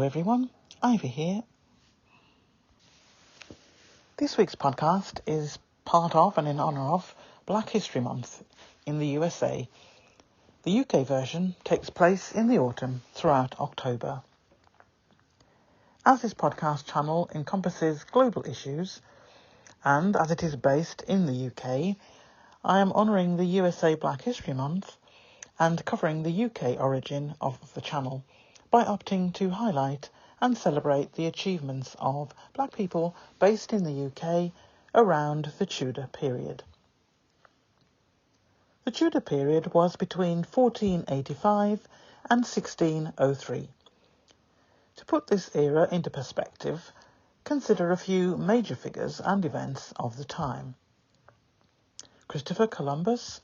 Hello everyone, Ivy here. This week's podcast is part of and in honour of Black History Month in the USA. The UK version takes place in the autumn throughout October. As this podcast channel encompasses global issues, and as it is based in the UK, I am honouring the USA Black History Month and covering the UK origin of the channel by opting to highlight and celebrate the achievements of black people based in the UK around the Tudor period. The Tudor period was between 1485 and 1603. To put this era into perspective, consider a few major figures and events of the time. Christopher Columbus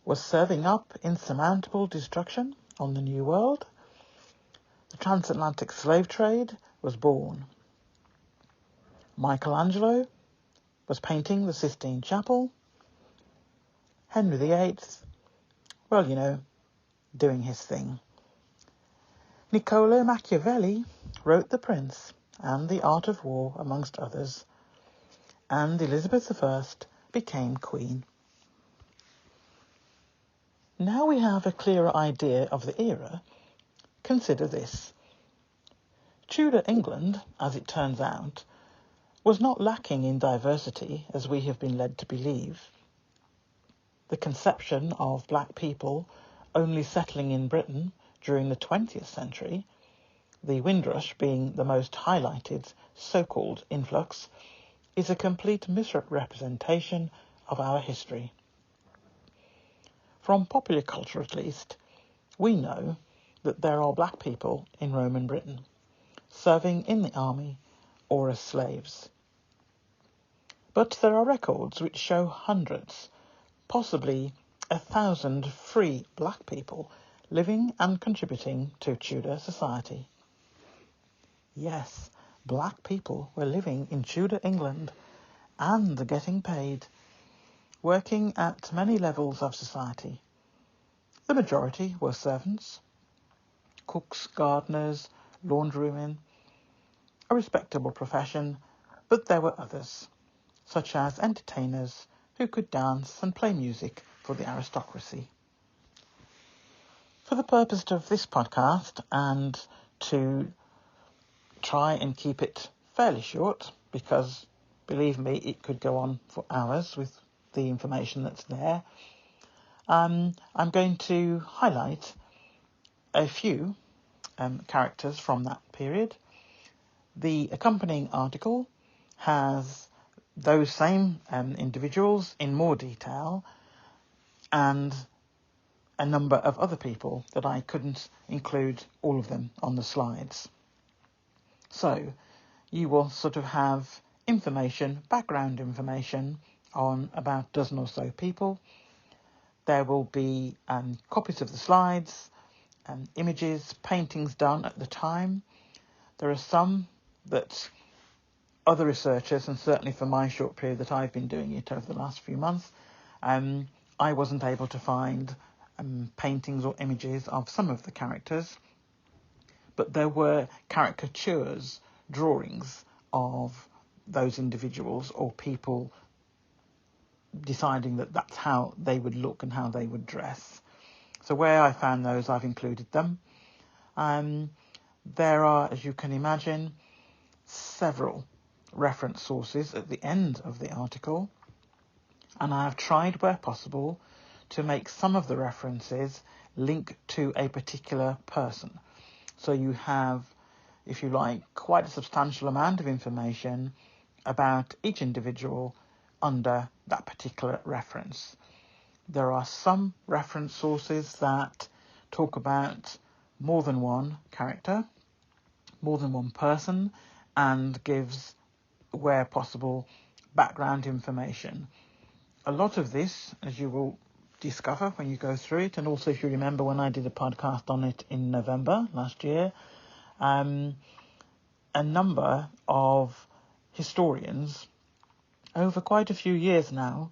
was serving up insurmountable destruction on the New World. The Transatlantic Slave trade was born. Michelangelo was painting the Sistine Chapel. Henry VIII, doing his thing. Niccolo Machiavelli wrote The Prince and The Art of War, amongst others, and Elizabeth I became Queen. Now we have a clearer idea of the era. Consider this. Tudor England, as it turns out, was not lacking in diversity as we have been led to believe. The conception of black people only settling in Britain during the 20th century, the Windrush being the most highlighted so-called influx, is a complete misrepresentation of our history. From popular culture at least, we know that there are black people in Roman Britain, serving in the army or as slaves. But there are records which show hundreds, possibly 1,000 free black people living and contributing to Tudor society. Yes, black people were living in Tudor England and getting paid, working at many levels of society. The majority were servants, cooks, gardeners, laundrywomen, a respectable profession, but there were others, such as entertainers who could dance and play music for the aristocracy. For the purpose of this podcast, and to try and keep it fairly short, because believe me, it could go on for hours with the information that's there, I'm going to highlight a few characters from that period. The accompanying article has those same individuals in more detail and a number of other people that I couldn't include all of them on the slides. So you will sort of have background information on about a dozen or so people. There will be copies of the slides, images, paintings done at the time. There are some that other researchers, and certainly for my short period that I've been doing it over the last few months, I wasn't able to find paintings or images of some of the characters, but there were caricatures, drawings of those individuals or people deciding that that's how they would look and how they would dress. So where I found those, I've included them. There are, as you can imagine, several reference sources at the end of the article, and I have tried where possible to make some of the references link to a particular person. So you have, if you like, quite a substantial amount of information about each individual under that particular reference. There are some reference sources that talk about more than one character, more than one person, and gives, where possible, background information. A lot of this, as you will discover when you go through it, and also if you remember when I did a podcast on it in November last year, a number of historians over quite a few years now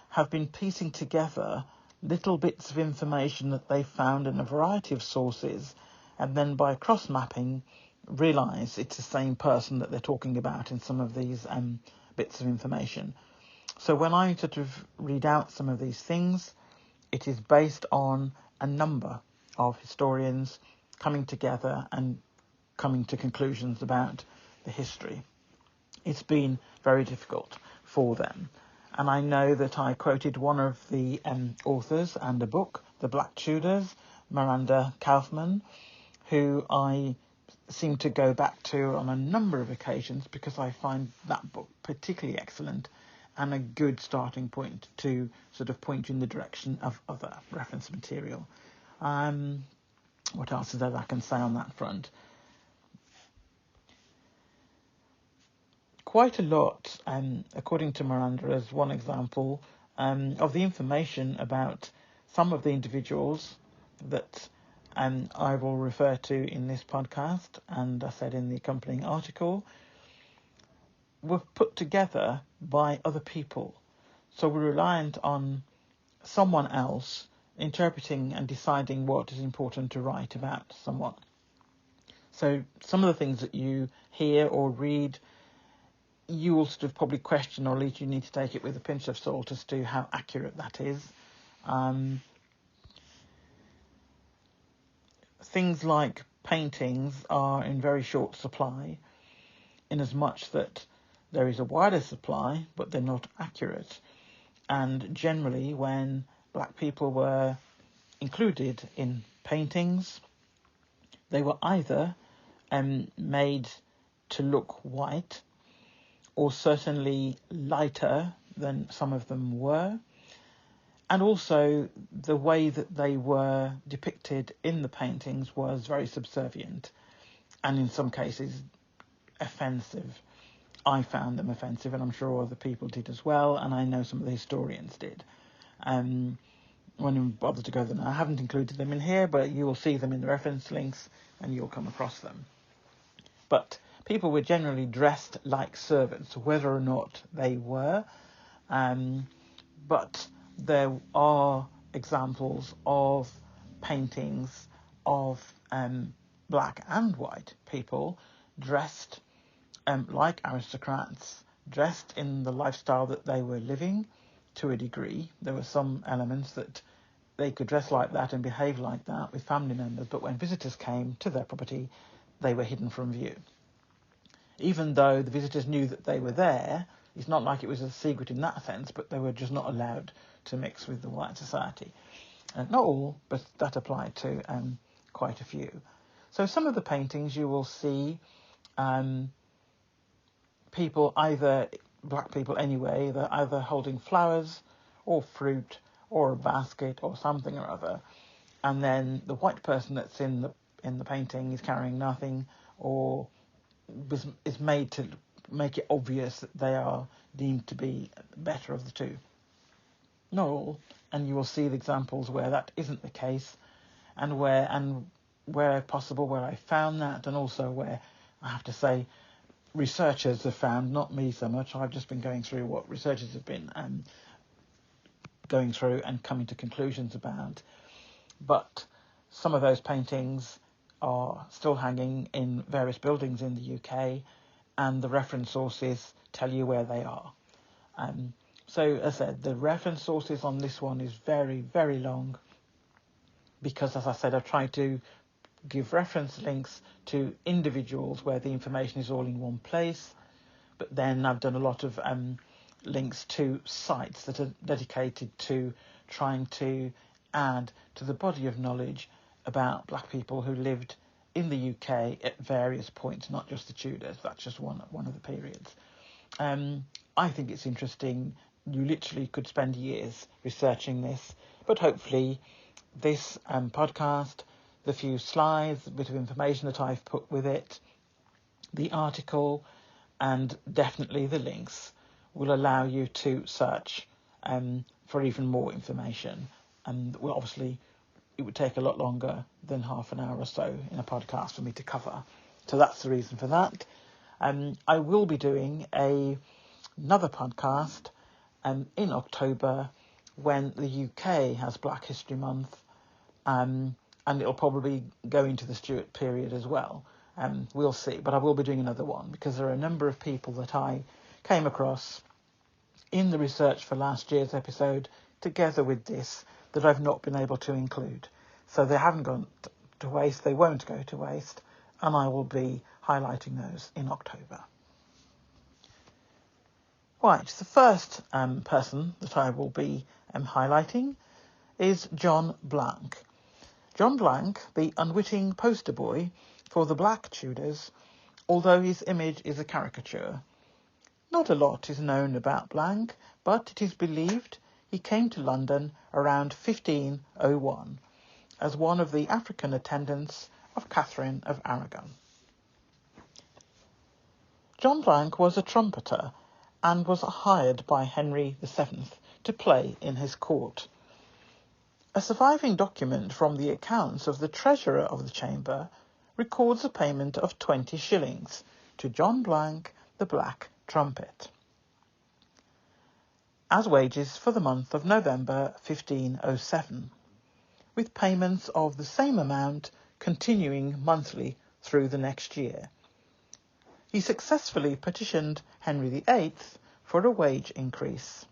have been piecing together little bits of information that they found in a variety of sources, and then by cross-mapping realise it's the same person that they're talking about in some of these bits of information. So when I sort of read out some of these things, it is based on a number of historians coming together and coming to conclusions about the history. It's been very difficult for them. And I know that I quoted one of the authors and a book, The Black Tudors, Miranda Kaufman, who I seem to go back to on a number of occasions because I find that book particularly excellent and a good starting point to sort of point in the direction of other reference material. What else is there I can say on that front? Quite a lot, according to Miranda, as one example, of the information about some of the individuals that I will refer to in this podcast, and I said in the accompanying article, were put together by other people. So we're reliant on someone else interpreting and deciding what is important to write about someone. So some of the things that you hear or read, you will sort of probably question, or at least you need to take it with a pinch of salt as to how accurate that is. Things like paintings are in very short supply, in as much that there is a wider supply, but they're not accurate. And generally, when black people were included in paintings, they were either made to look white, or certainly lighter than some of them were. And also the way that they were depicted in the paintings was very subservient and in some cases offensive. I found them offensive, and I'm sure other people did as well, and I know some of the historians did. When you bother to go there now, I haven't included them in here, but you will see them in the reference links and you'll come across them. But people were generally dressed like servants, whether or not they were. But there are examples of paintings of black and white people dressed like aristocrats, dressed in the lifestyle that they were living to a degree. There were some elements that they could dress like that and behave like that with family members, but when visitors came to their property, they were hidden from view. Even though the visitors knew that they were there, it's not like it was a secret in that sense, but they were just not allowed to mix with the white society. Not all, but that applied to quite a few. So some of the paintings you will see people, either black people anyway, they're either holding flowers or fruit or a basket or something or other, and then the white person that's in the painting is carrying nothing, or is made to make it obvious that they are deemed to be better of the two. Not all, and you will see the examples where that isn't the case, and where possible, where I found that, and also where I have to say researchers have found, not me so much. I've just been going through what researchers have been going through and coming to conclusions about. But some of those paintings are still hanging in various buildings in the UK, and the reference sources tell you where they are. So, as I said, the reference sources on this one is very, very long because, as I said, I've tried to give reference links to individuals where the information is all in one place, but then I've done a lot of links to sites that are dedicated to trying to add to the body of knowledge about black people who lived in the UK at various points, not just the Tudors. That's just one of the periods. I think it's interesting. You literally could spend years researching this, but hopefully this podcast, the few slides, a bit of information that I've put with it, the article, and definitely the links will allow you to search for even more information. And well, obviously, it would take a lot longer than half an hour or so in a podcast for me to cover. So that's the reason for that. I will be doing another podcast in October when the UK has Black History Month, and it'll probably go into the Stuart period as well. We'll see, but I will be doing another one because there are a number of people that I came across in the research for last year's episode together with this that I've not been able to include. So they haven't gone to waste, they won't go to waste, and I will be highlighting those in October. Right, the first person that I will be highlighting is John Blanc. John Blanc, the unwitting poster boy for the Black Tudors, although his image is a caricature. Not a lot is known about Blanc, but it is believed he came to London around 1501 as one of the African attendants of Catherine of Aragon. John Blanc was a trumpeter and was hired by Henry VII to play in his court. A surviving document from the accounts of the treasurer of the chamber records a payment of 20 shillings to John Blanc, the Black Trumpet, as wages for the month of November 1507, with payments of the same amount continuing monthly through the next year. He successfully petitioned Henry VIII for a wage increase.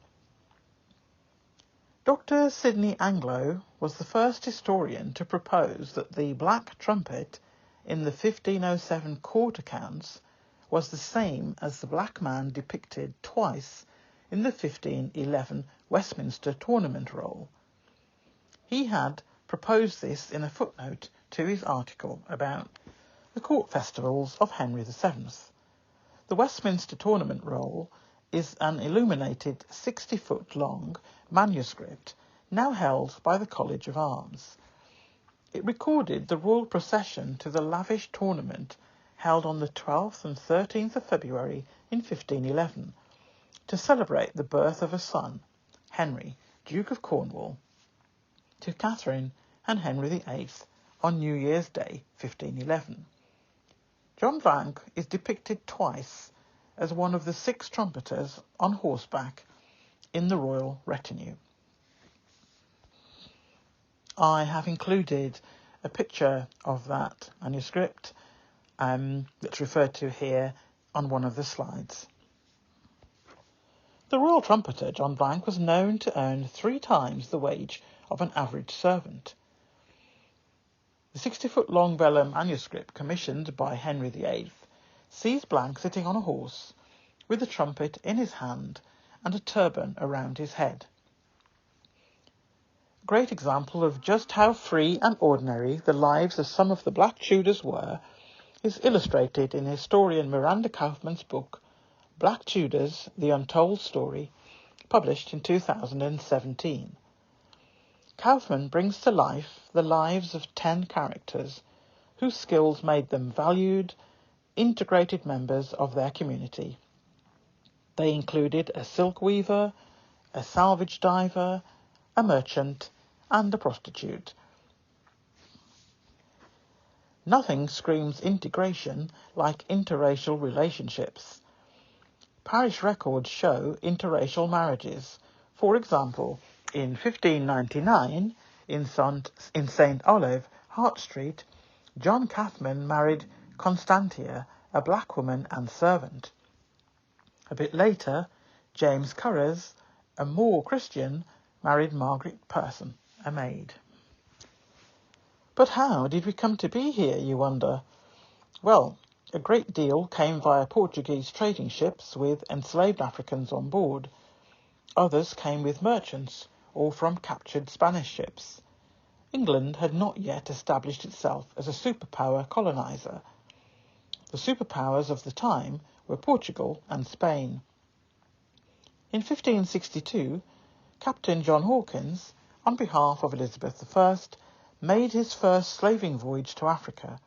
Dr. Sidney Anglo was the first historian to propose that the Black Trumpet in the 1507 court accounts was the same as the black man depicted twice in the 1511 Westminster Tournament roll. He had proposed this in a footnote to his article about the court festivals of Henry VII. The Westminster Tournament roll is an illuminated 60-foot-long manuscript now held by the College of Arms. It recorded the royal procession to the lavish tournament held on the 12th and 13th of February in 1511 to celebrate the birth of a son, Henry, Duke of Cornwall, to Catherine and Henry VIII on New Year's Day 1511. John Blanc is depicted twice as one of the 6 trumpeters on horseback in the royal retinue. I have included a picture of that manuscript that's referred to here on one of the slides. The royal trumpeter John Blanc was known to earn 3 times the wage of an average servant. The 60-foot-long vellum manuscript commissioned by Henry VIII sees Blanc sitting on a horse with a trumpet in his hand and a turban around his head. A great example of just how free and ordinary the lives of some of the Black Tudors were is illustrated in historian Miranda Kaufman's book Black Tudors, The Untold Story, published in 2017. Kaufman brings to life the lives of 10 characters whose skills made them valued, integrated members of their community. They included a silk weaver, a salvage diver, a merchant, and a prostitute. Nothing screams integration like interracial relationships. Parish records show interracial marriages. For example, in 1599, in St. Olave, Hart Street, John Cathman married Constantia, a black woman and servant. A bit later, James Currers, a Moor Christian, married Margaret Person, a maid. But how did we come to be here, you wonder? Well, a great deal came via Portuguese trading ships with enslaved Africans on board. Others came with merchants or from captured Spanish ships. England had not yet established itself as a superpower colonizer. The superpowers of the time were Portugal and Spain. In 1562, Captain John Hawkins, on behalf of Elizabeth I, made his first slaving voyage to Africa,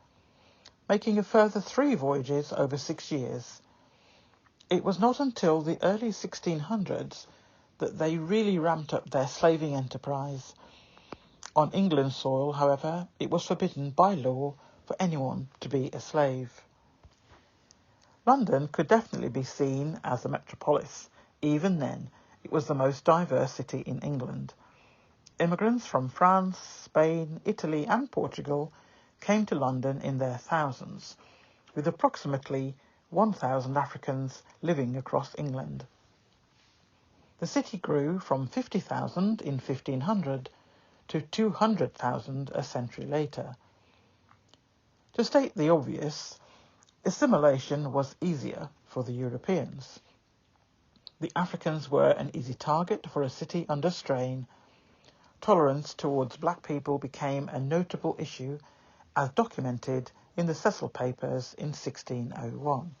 making a further 3 voyages over 6 years. It was not until the early 1600s that they really ramped up their slaving enterprise. On England's soil, however, it was forbidden by law for anyone to be a slave. London could definitely be seen as a metropolis. Even then, it was the most diverse city in England. Immigrants from France, Spain, Italy and Portugal came to London in their thousands, with approximately 1,000 Africans living across England. The city grew from 50,000 in 1500 to 200,000 a century later. To state the obvious, assimilation was easier for the Europeans. The Africans were an easy target for a city under strain. Tolerance towards black people became a notable issue, as documented in the Cecil Papers in 1601.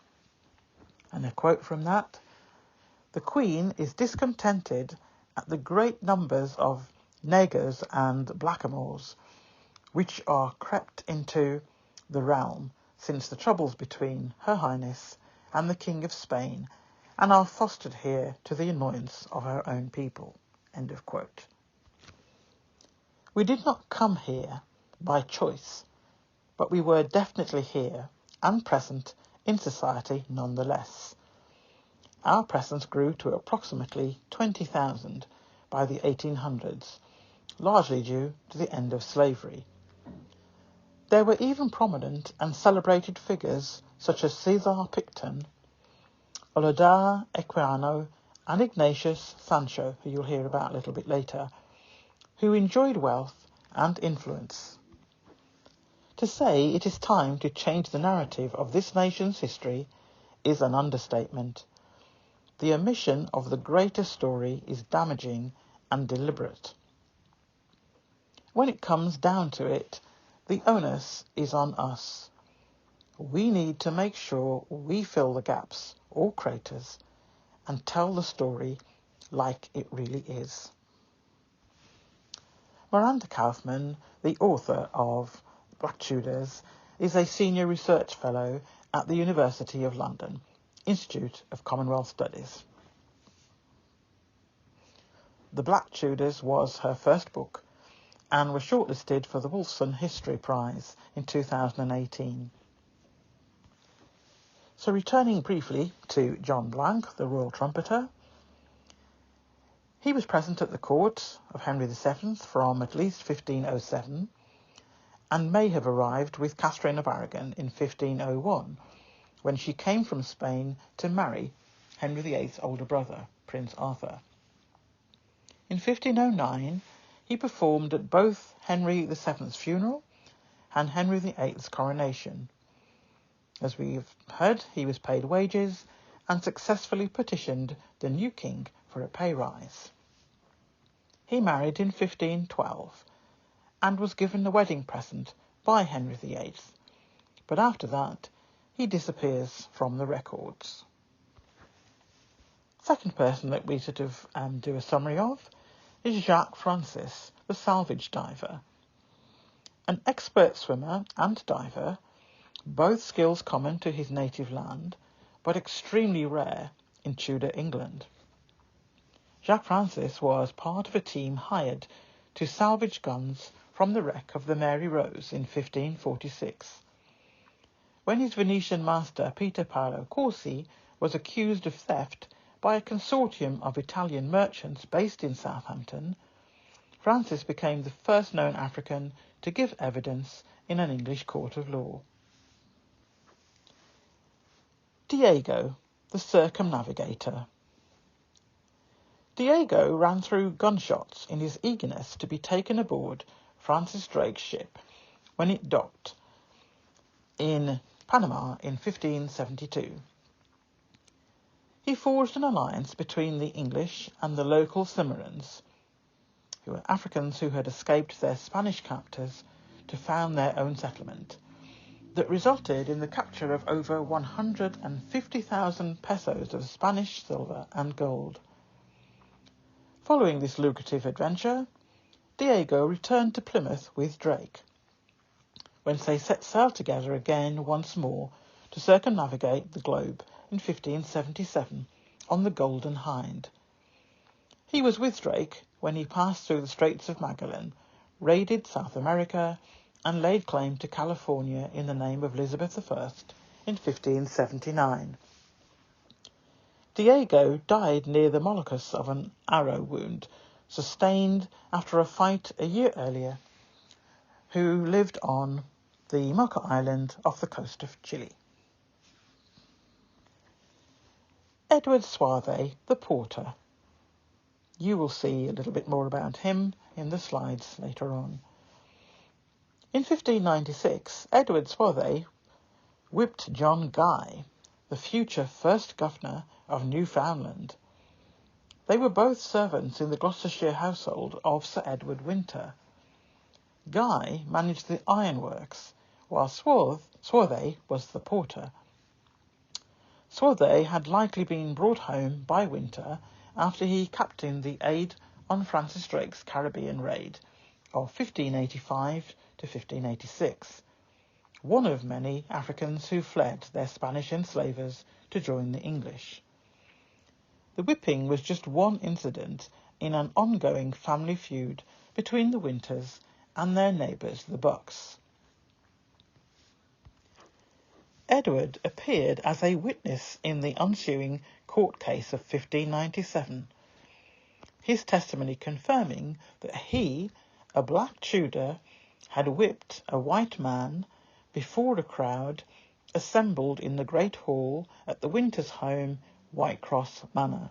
And a quote from that: "The Queen is discontented at the great numbers of negers and blackamoors, which are crept into the realm since the troubles between Her Highness and the King of Spain, and are fostered here to the annoyance of her own people." End of quote. We did not come here by choice, but we were definitely here and present in society nonetheless. Our presence grew to approximately 20,000 by the 1800s, largely due to the end of slavery. There were even prominent and celebrated figures such as Caesar Picton, Olodar Equiano, and Ignatius Sancho, who you'll hear about a little bit later, who enjoyed wealth and influence. To say it is time to change the narrative of this nation's history is an understatement. The omission of the greater story is damaging and deliberate. When it comes down to it, the onus is on us. We need to make sure we fill the gaps or craters and tell the story like it really is. Miranda Kaufman, the author of Black Tudors, is a senior research fellow at the University of London, Institute of Commonwealth Studies. The Black Tudors was her first book and was shortlisted for the Wolfson History Prize in 2018. So returning briefly to John Blanc, the royal trumpeter, he was present at the court of Henry VII from at least 1507 and may have arrived with Catherine of Aragon in 1501, when she came from Spain to marry Henry VIII's older brother, Prince Arthur. In 1509, he performed at both Henry VII's funeral and Henry VIII's coronation. As we've heard, he was paid wages and successfully petitioned the new king for a pay rise. He married in 1512 and was given a wedding present by Henry VIII, but after that he disappears from the records. Second person that we sort of do a summary of is Jacques Francis, the salvage diver. An expert swimmer and diver, both skills common to his native land, but extremely rare in Tudor England. Jacques Francis was part of a team hired to salvage guns from the wreck of the Mary Rose in 1546. When his Venetian master Peter Paolo Corsi was accused of theft by a consortium of Italian merchants based in Southampton, Francis became the first known African to give evidence in an English court of law. Diego, the circumnavigator. Diego ran through gunshots in his eagerness to be taken aboard Francis Drake's ship when it docked in Panama in 1572. He forged an alliance between the English and the local Cimarrons, who were Africans who had escaped their Spanish captors to found their own settlement, that resulted in the capture of over 150,000 pesos of Spanish silver and gold. Following this lucrative adventure, Diego returned to Plymouth with Drake, whence they set sail together again once more to circumnavigate the globe in 1577 on the Golden Hind. He was with Drake when he passed through the Straits of Magellan, raided South America, and laid claim to California in the name of Elizabeth I in 1579. Diego died near the Moluccas of an arrow wound sustained after a fight a year earlier, who lived on the Mocha Island off the coast of Chile. Edward Suave, the porter. You will see a little bit more about him in the slides later on. In 1596, Edward Suave whipped John Guy, the future first governor of Newfoundland. They were both servants in the Gloucestershire household of Sir Edward Winter. Guy managed the ironworks, while Suave was the porter. Suave had likely been brought home by Winter after he captained the aid on Francis Drake's Caribbean raid of 1585 to 1586, one of many Africans who fled their Spanish enslavers to join the English. The whipping was just one incident in an ongoing family feud between the Winters and their neighbours the Bucks. Edward appeared as a witness in the ensuing court case of 1597, his testimony confirming that he, a black Tudor, had whipped a white man before a crowd assembled in the Great Hall at the Winters' home, Whitecross Manor.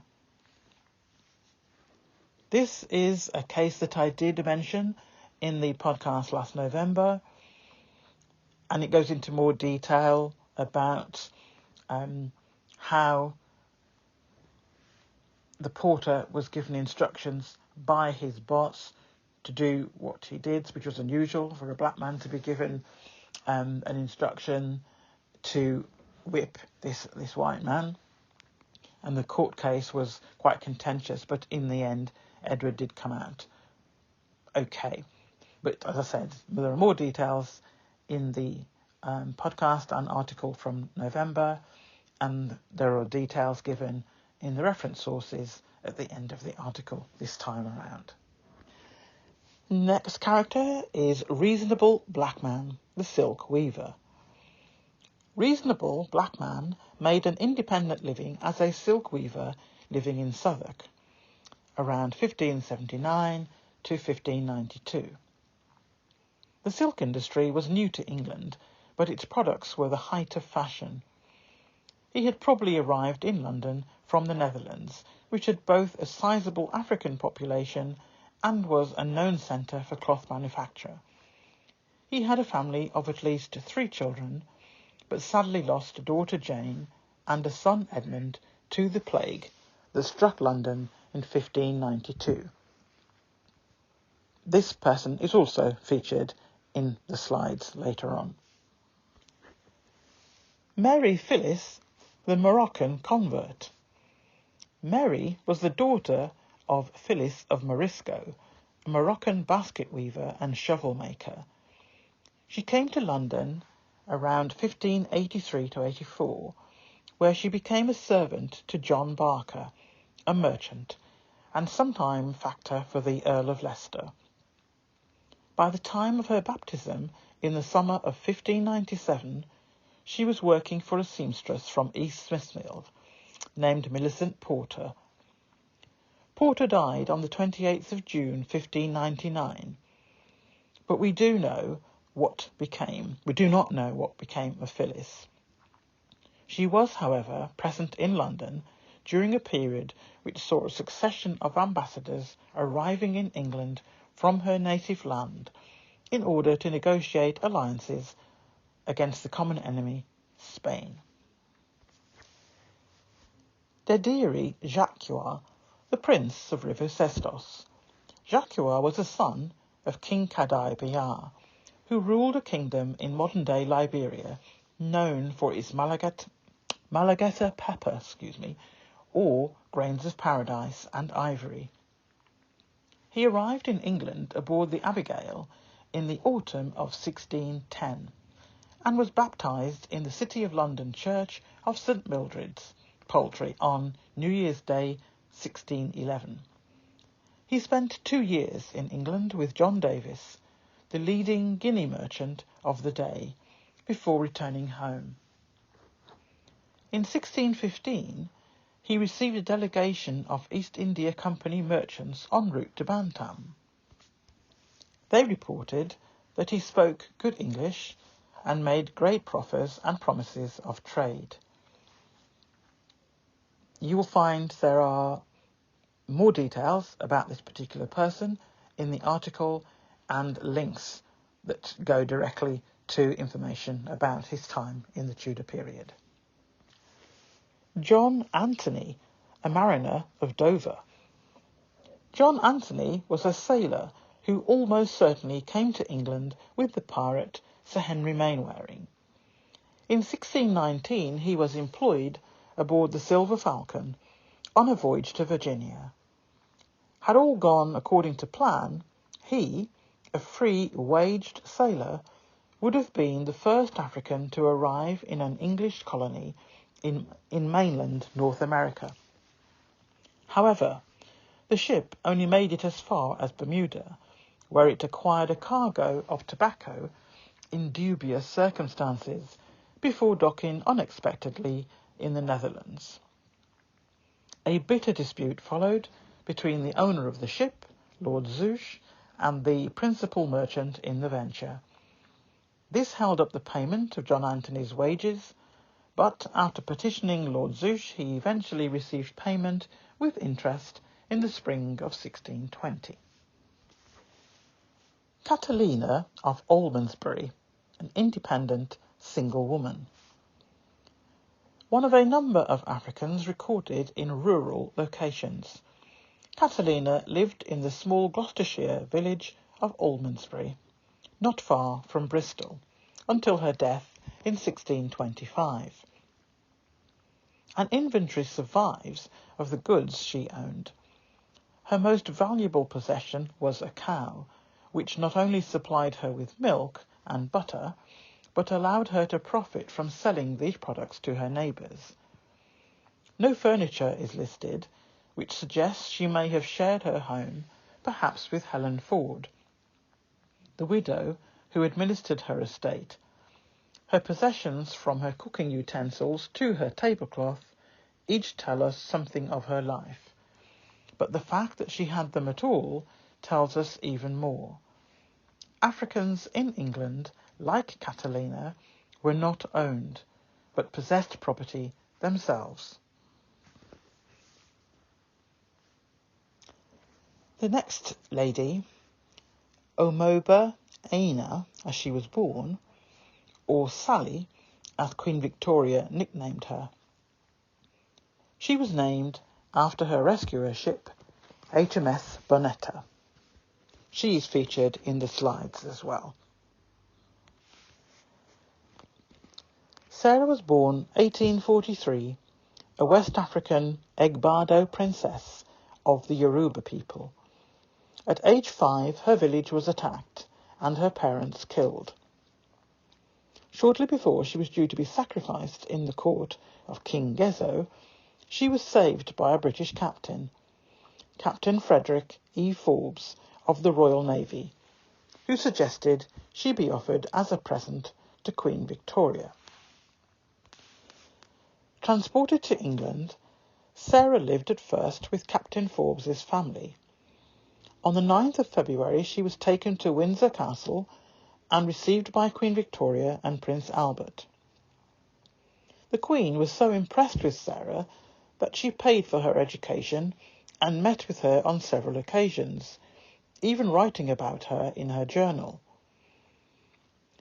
This is a case that I did mention in the podcast last November, and it goes into more detail about how the porter was given instructions by his boss to do what he did, which was unusual for a black man to be given an instruction to whip this white man. And the court case was quite contentious, but in the end, Edward did come out okay. But as I said, there are more details in the podcast and article from November, and there are details given in the reference sources at the end of the article this time around. Next character is Reasonable Black Man, the Silk Weaver. Reasonable Black Man made an independent living as a silk weaver living in Southwark around 1579 to 1592. The silk industry was new to England, but its products were the height of fashion. He had probably arrived in London from the Netherlands, which had both a sizable African population and was a known centre for cloth manufacture. He had a family of at least 3 children, but sadly lost a daughter Jane and a son Edmund to the plague that struck London in 1592. This person is also featured in the slides later on. Maryphyllis, the Moroccan convert. Mary was the daughter of Phyllis of Morisco, a Moroccan basket weaver and shovel maker. She came to London around 1583 to 84, where she became a servant to John Barker, a merchant, and sometime factor for the Earl of Leicester. By the time of her baptism in the summer of 1597, she was working for a seamstress from East Smithfield, named Millicent Porter. Porter died on the 28th of June 1599, but we do not know what became of Phyllis. She was, however, present in London during a period which saw a succession of ambassadors arriving in England from her native land in order to negotiate alliances against the common enemy, Spain. Zeusjacques, the prince of River Sestos. Jacques was a son of King Kadai Beyar, who ruled a kingdom in modern-day Liberia known for its Malagueta pepper, or grains of paradise and ivory. He arrived in England aboard the Abigail in the autumn of 1610 and was baptised in the City of London Church of St Mildred's, Poultry, on New Year's Day 1611. He spent 2 years in England with John Davis, the leading Guinea merchant of the day, before returning home. In 1615, he received a delegation of East India Company merchants en route to Bantam. They reported that he spoke good English and made great proffers and promises of trade. You will find there are more details about this particular person in the article and links that go directly to information about his time in the Tudor period. John Anthony, a mariner of Dover. John Anthony was a sailor who almost certainly came to England with the pirate Sir Henry Mainwaring. In 1619 he was employed aboard the Silver Falcon on a voyage to Virginia. Had all gone according to plan, he, a free waged sailor, would have been the first African to arrive in an English colony in mainland North America. However, the ship only made it as far as Bermuda, where it acquired a cargo of tobacco in dubious circumstances before docking unexpectedly in the Netherlands. A bitter dispute followed between the owner of the ship, Lord Zeusjacques, and the principal merchant in the venture. This held up the payment of John Anthony's wages, but after petitioning Lord Zeusjacques, he eventually received payment with interest in the spring of 1620. Catalina of Almondsbury, an independent single woman. One of a number of Africans recorded in rural locations. Catalina lived in the small Gloucestershire village of Almondsbury, not far from Bristol, until her death in 1625. An inventory survives of the goods she owned. Her most valuable possession was a cow, which not only supplied her with milk and butter, but allowed her to profit from selling these products to her neighbours. No furniture is listed, which suggests she may have shared her home, perhaps with Helen Ford, the widow who administered her estate. Her possessions, from her cooking utensils to her tablecloth, each tell us something of her life. But the fact that she had them at all tells us even more. Africans in England, like Catalina, were not owned, but possessed property themselves. The next lady, Omoba Aina, as she was born, or Sally, as Queen Victoria nicknamed her. She was named after her rescuer ship, HMS Bonetta. She is featured in the slides as well. Sarah was born 1843, a West African Egbado princess of the Yoruba people. At age 5, her village was attacked and her parents killed. Shortly before she was due to be sacrificed in the court of King Gezo, she was saved by a British captain, Captain Frederick E. Forbes of the Royal Navy, who suggested she be offered as a present to Queen Victoria. Transported to England, Sarah lived at first with Captain Forbes's family. On the 9th of February she was taken to Windsor Castle and received by Queen Victoria and Prince Albert. The Queen was so impressed with Sarah that she paid for her education and met with her on several occasions, even writing about her in her journal.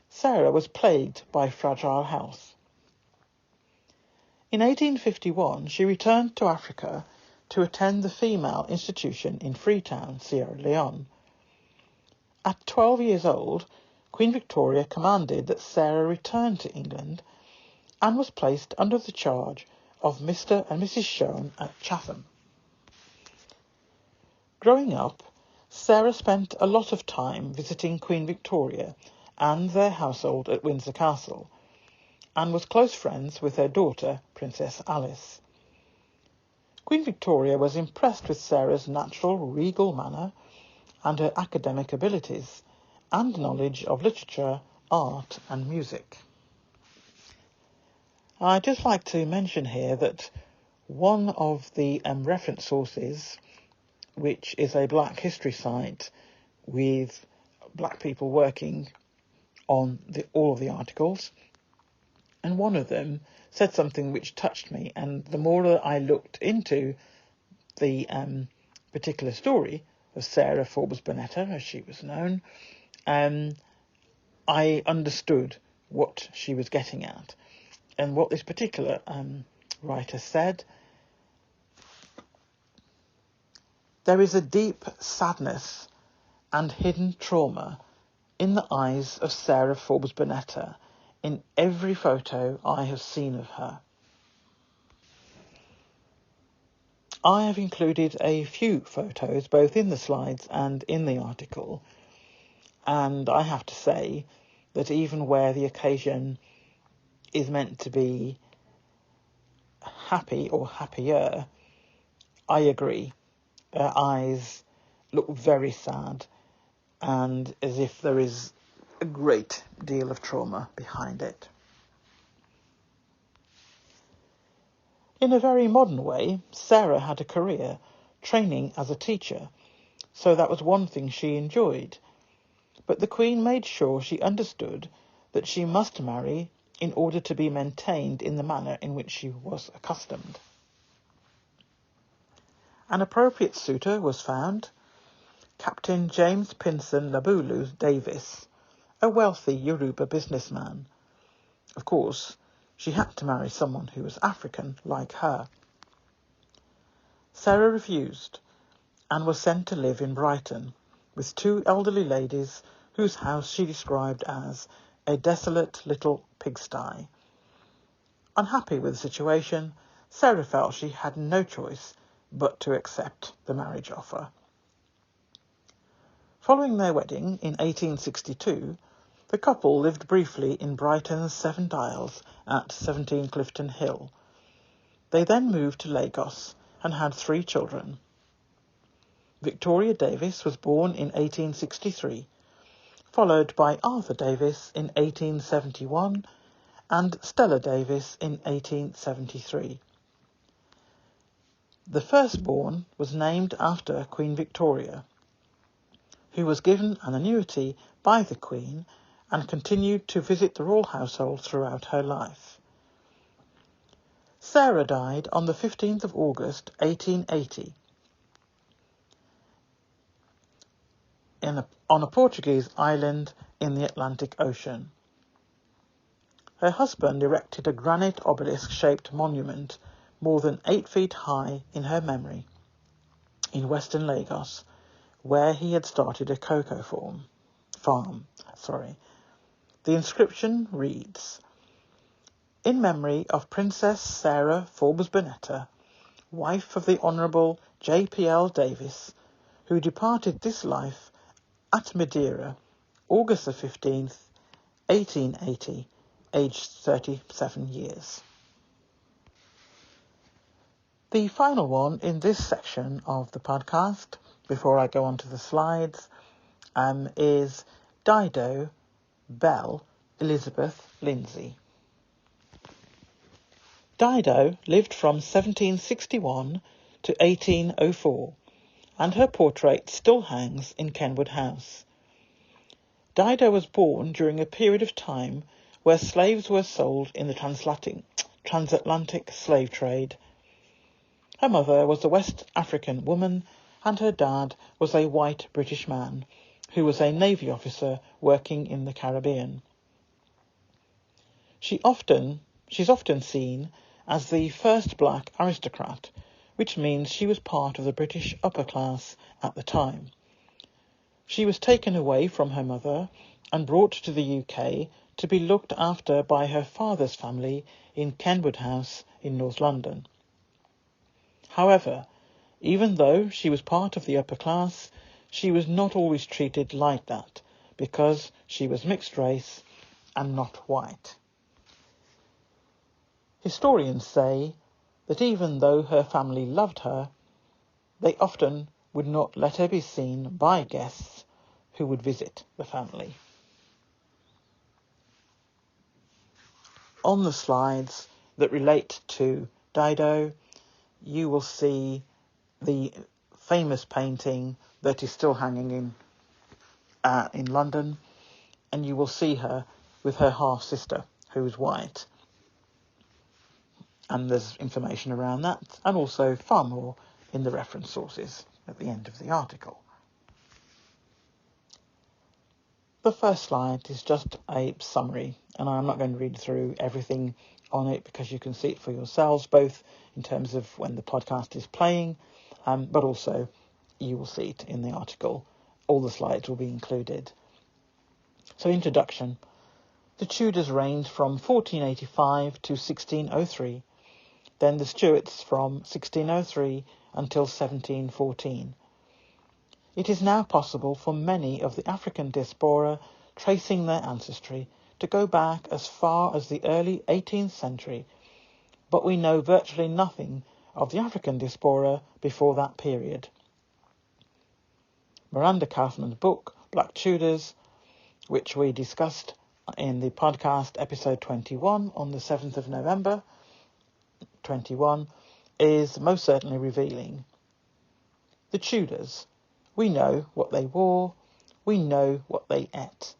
Sarah was plagued by fragile health. In 1851 she returned to Africa to attend the Female Institution in Freetown, Sierra Leone. At 12 years old, Queen Victoria commanded that Sarah return to England and was placed under the charge of Mr. and Mrs. Shone at Chatham. Growing up, Sarah spent a lot of time visiting Queen Victoria and their household at Windsor Castle, and was close friends with her daughter, Princess Alice. Queen Victoria was impressed with Sarah's natural, regal manner and her academic abilities and knowledge of literature, art and music. I'd just like to mention here that one of the reference sources, which is a Black history site with Black people working on all of the articles, and one of them said something which touched me, and the more that I looked into the particular story of Sarah Forbes Bonetta, as she was known, I understood what she was getting at. And what this particular writer said: there is a deep sadness and hidden trauma in the eyes of Sarah Forbes Bonetta in every photo I have seen of her. I have included a few photos both in the slides and in the article, and I have to say that even where the occasion is meant to be happy or happier, I agree. Her eyes look very sad, and as if there is a great deal of trauma behind it. In a very modern way, Sarah had a career training as a teacher, so that was one thing she enjoyed. But the Queen made sure she understood that she must marry in order to be maintained in the manner in which she was accustomed. An appropriate suitor was found, Captain James Pinson Labulu Davis, a wealthy Yoruba businessman. Of course, she had to marry someone who was African like her. Sarah refused and was sent to live in Brighton with two elderly ladies whose house she described as a desolate little pigsty. Unhappy with the situation, Sarah felt she had no choice but to accept the marriage offer. Following their wedding in 1862, the couple lived briefly in Brighton's Seven Dials at 17 Clifton Hill. They then moved to Lagos and had 3 children. Victoria Davis was born in 1863, followed by Arthur Davis in 1871 and Stella Davis in 1873. The firstborn was named after Queen Victoria, who was given an annuity by the Queen and continued to visit the royal household throughout her life. Sarah died on the 15th of August 1880 on a Portuguese island in the Atlantic Ocean. Her husband erected a granite obelisk-shaped monument more than 8 feet high in her memory in western Lagos, where he had started a cocoa farm. The inscription reads: "In memory of Princess Sarah Forbes Bonetta, wife of the Honourable J.P.L. Davis, who departed this life at Madeira, August the 15th, 1880, aged 37 years." The final one in this section of the podcast, before I go on to the slides, is Dido Belle Elizabeth Lindsay. Dido lived from 1761 to 1804, and her portrait still hangs in Kenwood House. Dido was born during a period of time where slaves were sold in the transatlantic slave trade. Her mother was a West African woman, and her dad was a white British man who was a Navy officer working in the Caribbean. She's often seen as the first black aristocrat, which means she was part of the British upper class at the time. She was taken away from her mother and brought to the UK to be looked after by her father's family in Kenwood House in North London. However, even though she was part of the upper class, she was not always treated like that, because she was mixed race and not white. Historians say that even though her family loved her, they often would not let her be seen by guests who would visit the family. On the slides that relate to Dido, you will see the famous painting that is still hanging in London, and you will see her with her half-sister, who is white. And there's information around that, and also far more in the reference sources at the end of the article. The first slide is just a summary, and I'm not going to read through everything on it because you can see it for yourselves, both in terms of when the podcast is playing, but also you will see it in the article. All the slides will be included. So, introduction. The Tudors reigned from 1485 to 1603, then the Stuarts from 1603 until 1714. It is now possible for many of the African diaspora tracing their ancestry to go back as far as the early 18th century, but we know virtually nothing of the African diaspora before that period. Miranda Kaufman's book, Black Tudors, which we discussed in the podcast episode 21 on the 7th of November 21, is most certainly revealing. The Tudors. We know what they wore, we know what they ate,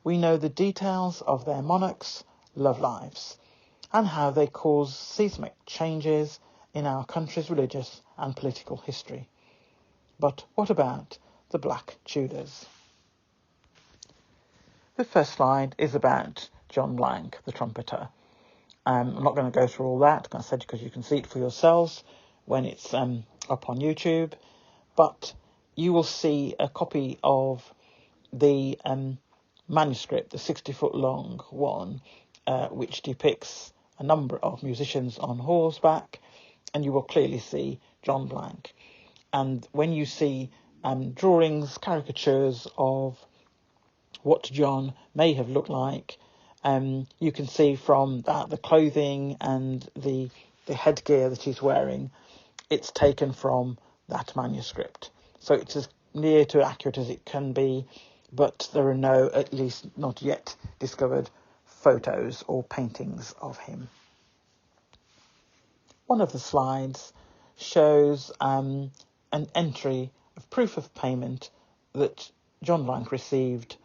we know the details of their monarchs' love lives, and how they caused seismic changes in our country's religious and political history. But what about the Black Tudors? The first slide is about John Blank, the trumpeter. I'm not going to go through all that, as I said, because you can see it for yourselves when it's up on YouTube, but you will see a copy of the manuscript, the 60-foot long one, which depicts a number of musicians on horseback, and you will clearly see John Blank. And when you see drawings, caricatures of what John may have looked like, you can see from that the clothing and the headgear that he's wearing, it's taken from that manuscript. So it's as near to accurate as it can be, but there are no, at least not yet discovered, photos or paintings of him. One of the slides shows an entry of proof of payment that John Blank received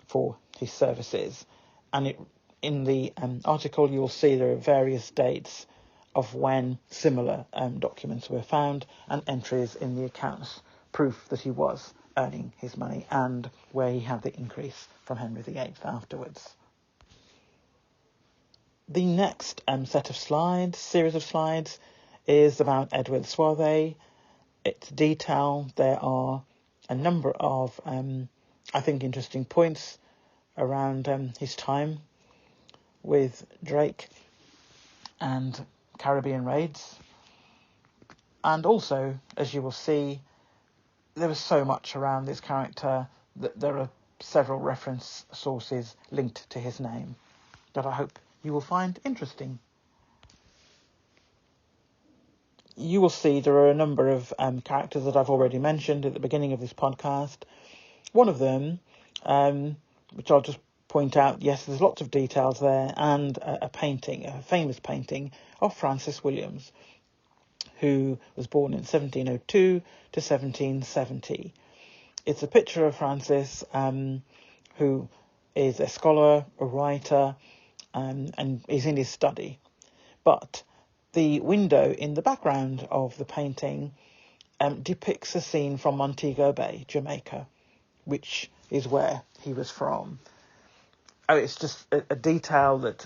for his services, and in the article you'll see there are various dates of when similar documents were found and entries in the accounts, proof that he was earning his money and where he had the increase from Henry VIII afterwards. The next series of slides, is about Edward Suave. It's detailed. There are a number of, I think, interesting points around his time with Drake and Caribbean raids, and also, as you will see, there was so much around this character that there are several reference sources linked to his name that I hope you will find interesting. You will see there are a number of characters that I've already mentioned at the beginning of this podcast. One of them, which I'll just point out, yes, there's lots of details there, and a painting, a famous painting of Francis Williams, who was born in 1702 to 1770. It's a picture of Francis, who is a scholar, a writer, and is in his study. But the window in the background of the painting depicts a scene from Montego Bay, Jamaica, which is where he was from. Oh, it's just a detail that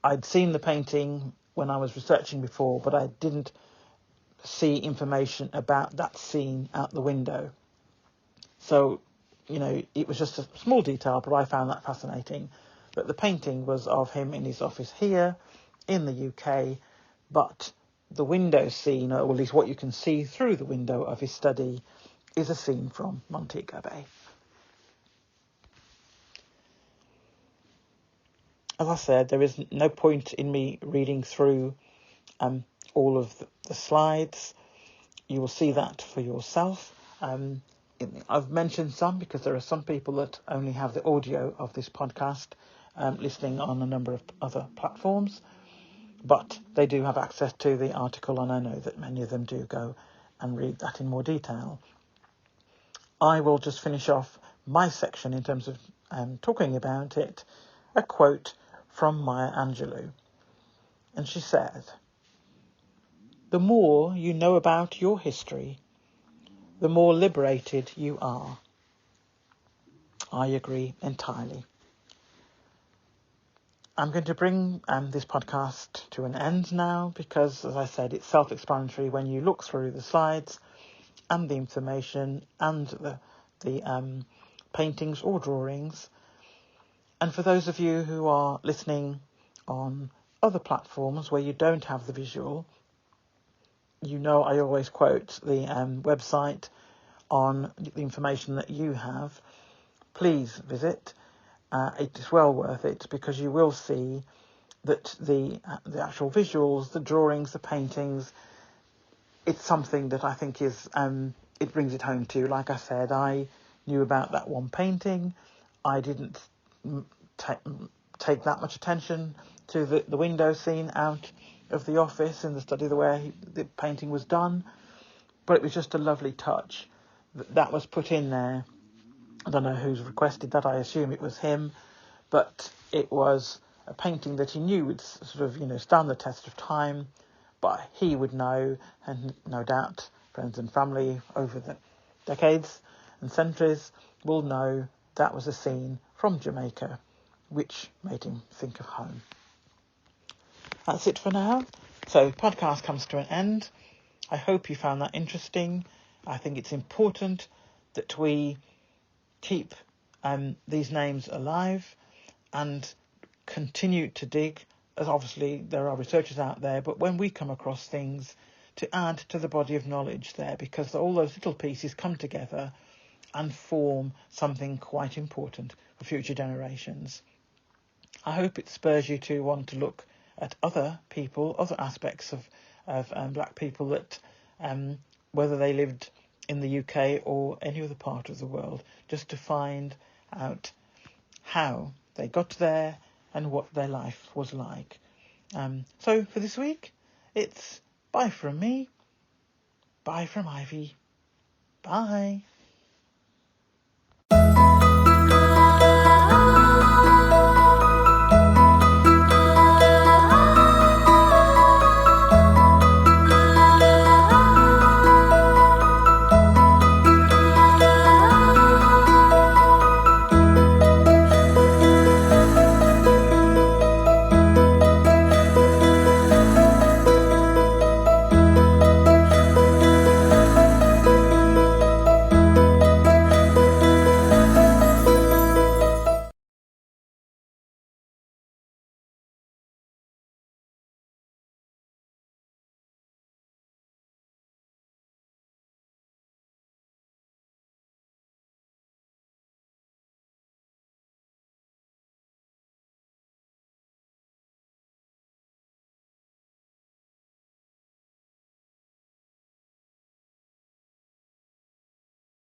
I'd seen the painting when I was researching before, but I didn't see information about that scene out the window. So, it was just a small detail, but I found that fascinating, that the painting was of him in his office here in the UK, but the window scene, or at least what you can see through the window of his study, is a scene from Montego Bay. As I said, there is no point in me reading through all of the slides. You will see that for yourself. I've mentioned some because there are some people that only have the audio of this podcast listening on a number of other platforms, but they do have access to the article, and I know that many of them do go and read that in more detail. I will just finish off my section in terms of talking about it, a quote from Maya Angelou. And she said, "The more you know about your history, the more liberated you are." I agree entirely. I'm going to bring this podcast to an end now because, as I said, it's self-explanatory when you look through the slides and the information and the paintings or drawings. And for those of you who are listening on other platforms where you don't have the visual, you know I always quote the website on the information that you have. Please visit. It is well worth it because you will see that the actual visuals, the drawings, the paintings, it's something that I think is, it brings it home to you. Like I said, I knew about that one painting. I didn't take that much attention to the window scene out of the office in the study where the painting was done. But it was just a lovely touch that was put in there. I don't know who's requested that. I assume it was him, but it was a painting that he knew would sort of, stand the test of time, but he would know, and no doubt friends and family over the decades and centuries will know that was a scene from Jamaica, which made him think of home. That's it for now. So the podcast comes to an end. I hope you found that interesting. I think it's important that we keep these names alive and continue to dig, as obviously there are researchers out there, but when we come across things, to add to the body of knowledge there, because all those little pieces come together and form something quite important for future generations. I hope it spurs you to want to look at other people, other aspects of black people that, whether they lived in the UK or any other part of the world, just to find out how they got there and what their life was like. So for this week, it's bye from me, bye from Ivy, bye.